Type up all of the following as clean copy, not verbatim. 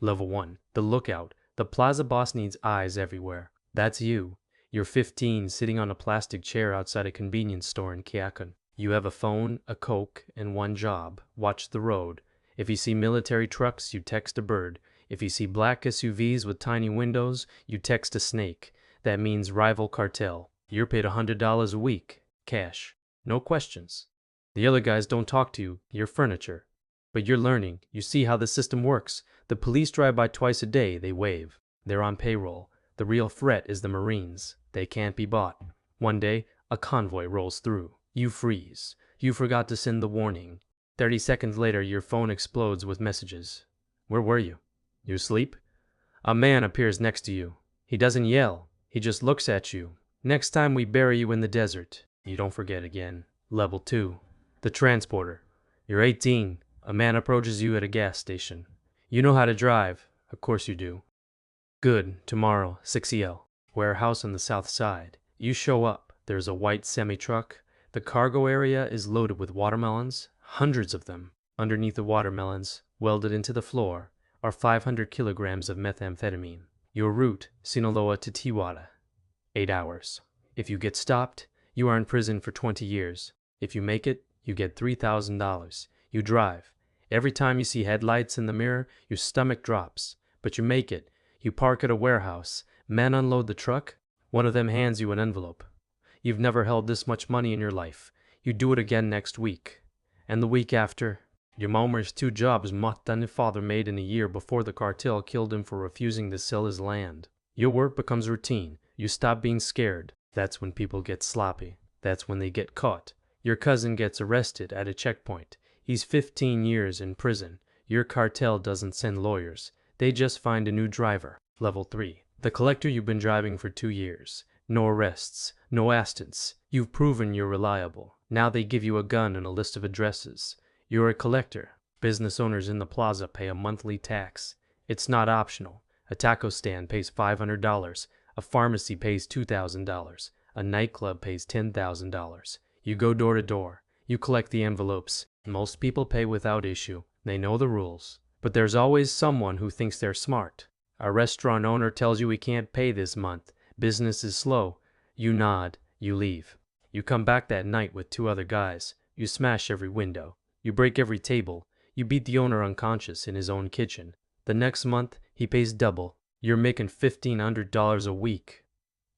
Level 1. The lookout. The plaza boss needs eyes everywhere. That's you. You're 15, sitting on a plastic chair outside a convenience store in Kyakan. You have a phone, a Coke, and one job. Watch the road. If you see military trucks, you text a bird. If you see black SUVs with tiny windows, you text a snake. That means rival cartel. You're paid $100 a week. Cash. No questions. The other guys don't talk to you. You're furniture. But you're learning. You see how the system works. The police drive by twice a day. They wave. They're on payroll. The real threat is the Marines. They can't be bought. One day, a convoy rolls through. You freeze. You forgot to send the warning. 30 seconds later, your phone explodes with messages. Where were you? You asleep? A man appears next to you. He doesn't yell. He just looks at you. Next time we bury you in the desert. You don't forget again. Level 2. The transporter. You're 18. A man approaches you at a gas station. You know how to drive. Of course you do. Good. Tomorrow, 6EL. Warehouse on the south side. You show up. There's a white semi-truck. The cargo area is loaded with watermelons. Hundreds of them. Underneath the watermelons, welded into the floor, are 500 kilograms of methamphetamine. Your route, Sinaloa to Tijuana. 8 hours. If you get stopped, you are in prison for 20 years. If you make it, you get $3,000. You drive. Every time you see headlights in the mirror, your stomach drops. But you make it. You park at a warehouse. Men unload the truck. One of them hands you an envelope. You've never held this much money in your life. You do it again next week. And the week after. Your mom works 2 jobs more than your father made in a year before the cartel killed him for refusing to sell his land. Your work becomes routine. You stop being scared. That's when people get sloppy. That's when they get caught. Your cousin gets arrested at a checkpoint. He's 15 years in prison. Your cartel doesn't send lawyers. They just find a new driver. Level 3. The collector you've been driving for 2 years. No arrests. No assistance. You've proven you're reliable. Now they give you a gun and a list of addresses. You're a collector. Business owners in the plaza pay a monthly tax. It's not optional. A taco stand pays $500. A pharmacy pays $2,000. A nightclub pays $10,000. You go door to door. You collect the envelopes. Most people pay without issue. They know the rules. But there's always someone who thinks they're smart. A restaurant owner tells you he can't pay this month. Business is slow. You nod. You leave. You come back that night with 2 other guys. You smash every window. You break every table. You beat the owner unconscious in his own kitchen. The next month, he pays double. You're making $1,500 a week.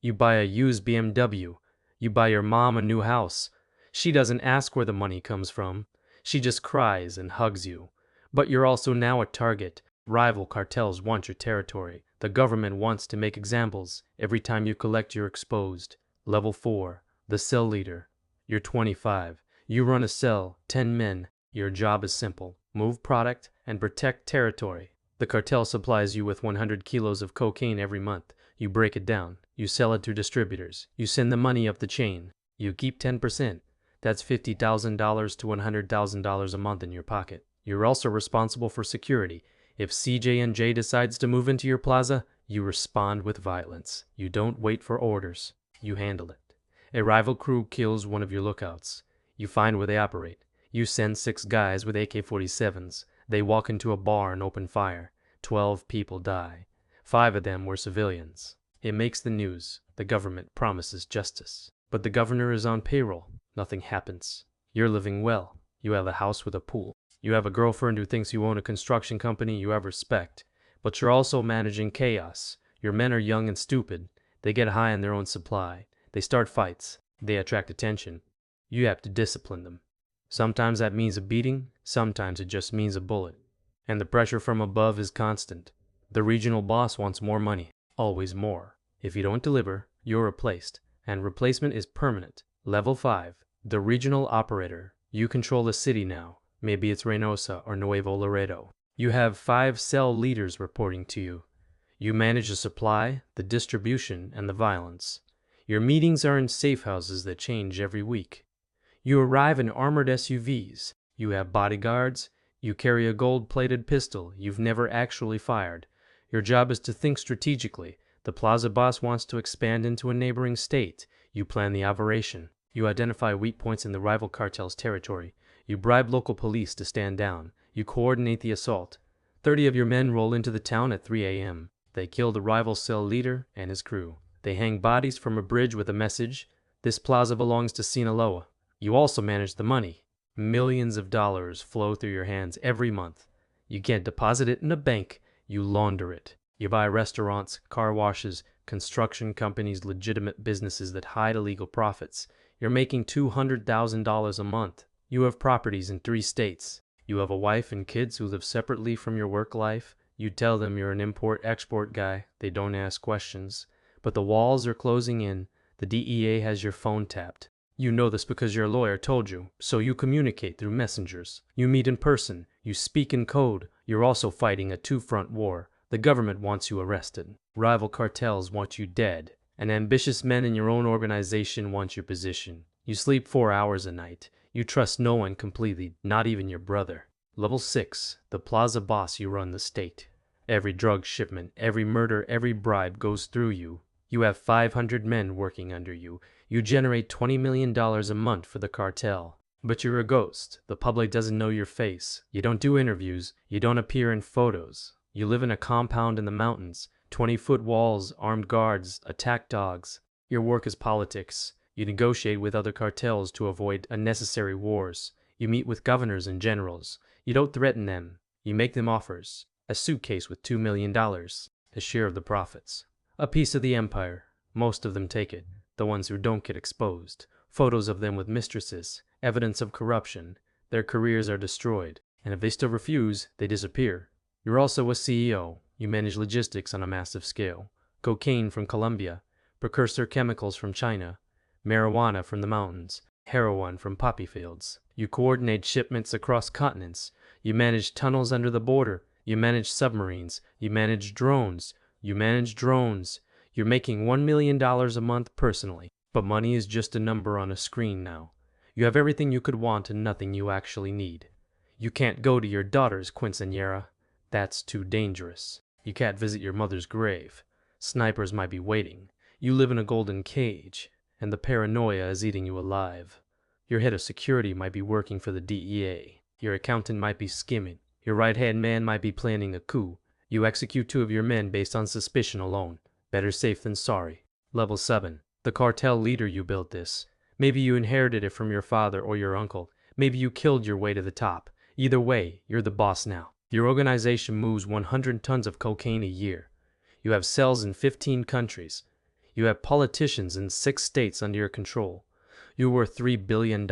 You buy a used BMW. You buy your mom a new house. She doesn't ask where the money comes from. She just cries and hugs you. But you're also now a target. Rival cartels want your territory. The government wants to make examples. Every time you collect, you're exposed. Level 4. The cell leader. You're 25. You run a cell, 10 men. Your job is simple. Move product and protect territory. The cartel supplies you with 100 kilos of cocaine every month. You break it down. You sell it to distributors. You send the money up the chain. You keep 10%. That's $50,000 to $100,000 a month in your pocket. You're also responsible for security. If CJ&J decides to move into your plaza, you respond with violence. You don't wait for orders. You handle it. A rival crew kills one of your lookouts. You find where they operate. You send 6 guys with AK-47s. They walk into a bar and open fire. 12 people die. 5 of them were civilians. It makes the news. The government promises justice. But the governor is on payroll. Nothing happens. You're living well. You have a house with a pool. You have a girlfriend who thinks you own a construction company you have respect. But you're also managing chaos. Your men are young and stupid. They get high on their own supply. They start fights. They attract attention. You have to discipline them. Sometimes that means a beating. Sometimes it just means a bullet. And the pressure from above is constant. The regional boss wants more money. Always more. If you don't deliver, you're replaced. And replacement is permanent. Level 5. The regional operator. You control the city now. Maybe it's Reynosa or Nuevo Laredo. You have 5 cell leaders reporting to you. You manage the supply, the distribution, and the violence. Your meetings are in safe houses that change every week. You arrive in armored SUVs. You have bodyguards. You carry a gold-plated pistol you've never actually fired. Your job is to think strategically. The plaza boss wants to expand into a neighboring state. You plan the operation. You identify weak points in the rival cartel's territory. You bribe local police to stand down. You coordinate the assault. 30 of your men roll into the town at 3 a.m. They kill the rival cell leader and his crew. They hang bodies from a bridge with a message, "This plaza belongs to Sinaloa." You also manage the money. Millions of dollars flow through your hands every month. You can't deposit it in a bank, you launder it. You buy restaurants, car washes, construction companies, legitimate businesses that hide illegal profits. You're making $200,000 a month. You have properties in 3 states. You have a wife and kids who live separately from your work life. You tell them you're an import-export guy. They don't ask questions. But the walls are closing in. The DEA has your phone tapped. You know this because your lawyer told you, so you communicate through messengers. You meet in person. You speak in code. You're also fighting a 2-front war. The government wants you arrested. Rival cartels want you dead. And ambitious men in your own organization want your position. You sleep 4 hours a night. You trust no one completely, not even your brother. Level 6, the plaza boss. You run the state. Every drug shipment, every murder, every bribe goes through you. You have 500 men working under you. You generate $20 million a month for the cartel. But you're a ghost. The public doesn't know your face. You don't do interviews. You don't appear in photos. You live in a compound in the mountains. 20-foot walls, armed guards, attack dogs. Your work is politics. You negotiate with other cartels to avoid unnecessary wars. You meet with governors and generals. You don't threaten them. You make them offers. A suitcase with $2 million. A share of the profits. A piece of the empire. Most of them take it. The ones who don't get exposed. Photos of them with mistresses. Evidence of corruption. Their careers are destroyed. And if they still refuse, they disappear. You're also a CEO. You manage logistics on a massive scale. Cocaine from Colombia. Precursor chemicals from China. Marijuana from the mountains. Heroin from poppy fields. You coordinate shipments across continents. You manage tunnels under the border. You manage submarines. You manage drones. You manage drones. You're making $1 million a month personally. But money is just a number on a screen now. You have everything you could want and nothing you actually need. You can't go to your daughter's quinceañera. That's too dangerous. You can't visit your mother's grave. Snipers might be waiting. You live in a golden cage, and the paranoia is eating you alive. Your head of security might be working for the DEA. Your accountant might be skimming. Your right-hand man might be planning a coup. You execute 2 of your men based on suspicion alone. Better safe than sorry. Level 7. The cartel leader. You built this. Maybe you inherited it from your father or your uncle. Maybe you killed your way to the top. Either way, you're the boss now. Your organization moves 100 tons of cocaine a year. You have cells in 15 countries. You have politicians in 6 states under your control. You're worth $3 billion.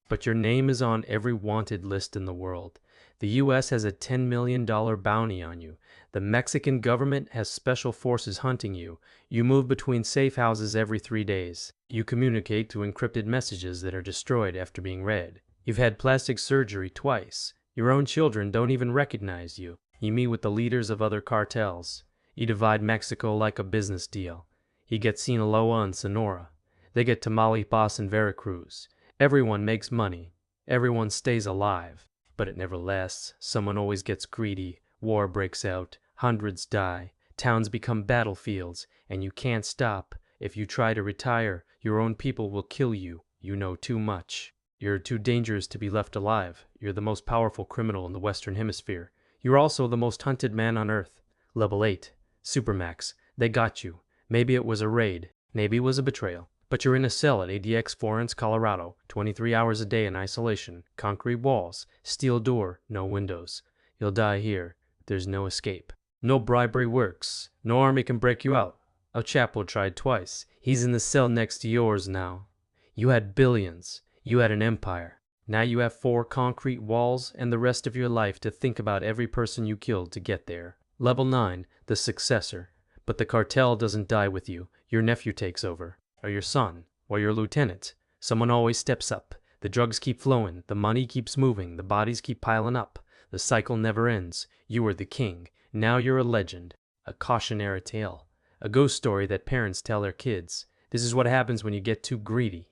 But your name is on every wanted list in the world. The U.S. has a $10 million bounty on you. The Mexican government has special forces hunting you. You move between safe houses every 3 days. You communicate through encrypted messages that are destroyed after being read. You've had plastic surgery twice. Your own children don't even recognize you. You meet with the leaders of other cartels. You divide Mexico like a business deal. You get Sinaloa and Sonora. They get Tamaulipas and Veracruz. Everyone makes money. Everyone stays alive. But it never lasts. Someone always gets greedy. War breaks out. Hundreds die. Towns become battlefields. And you can't stop. If you try to retire, your own people will kill you. You know too much. You're too dangerous to be left alive. You're the most powerful criminal in the Western Hemisphere. You're also the most hunted man on Earth. Level 8. Supermax. They got you. Maybe it was a raid. Maybe it was a betrayal. But you're in a cell at ADX Florence, Colorado. 23 hours a day in isolation. Concrete walls. Steel door. No windows. You'll die here. There's no escape. No bribery works. No army can break you out. El Chapo tried twice. He's in the cell next to yours now. You had billions. You had an empire. Now you have 4 concrete walls and the rest of your life to think about every person you killed to get there. Level 9, the successor. But the cartel doesn't die with you. Your nephew takes over. Or your son. Or your lieutenant. Someone always steps up. The drugs keep flowing. The money keeps moving. The bodies keep piling up. The cycle never ends. You were the king. Now you're a legend. A cautionary tale. A ghost story that parents tell their kids. This is what happens when you get too greedy.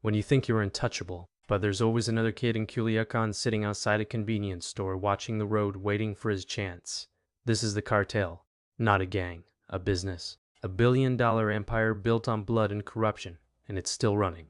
When you think you're untouchable. But there's always another kid in Culiacan sitting outside a convenience store watching the road waiting for his chance. This is the cartel. Not a gang. A business. A $1 billion empire built on blood and corruption. And it's still running.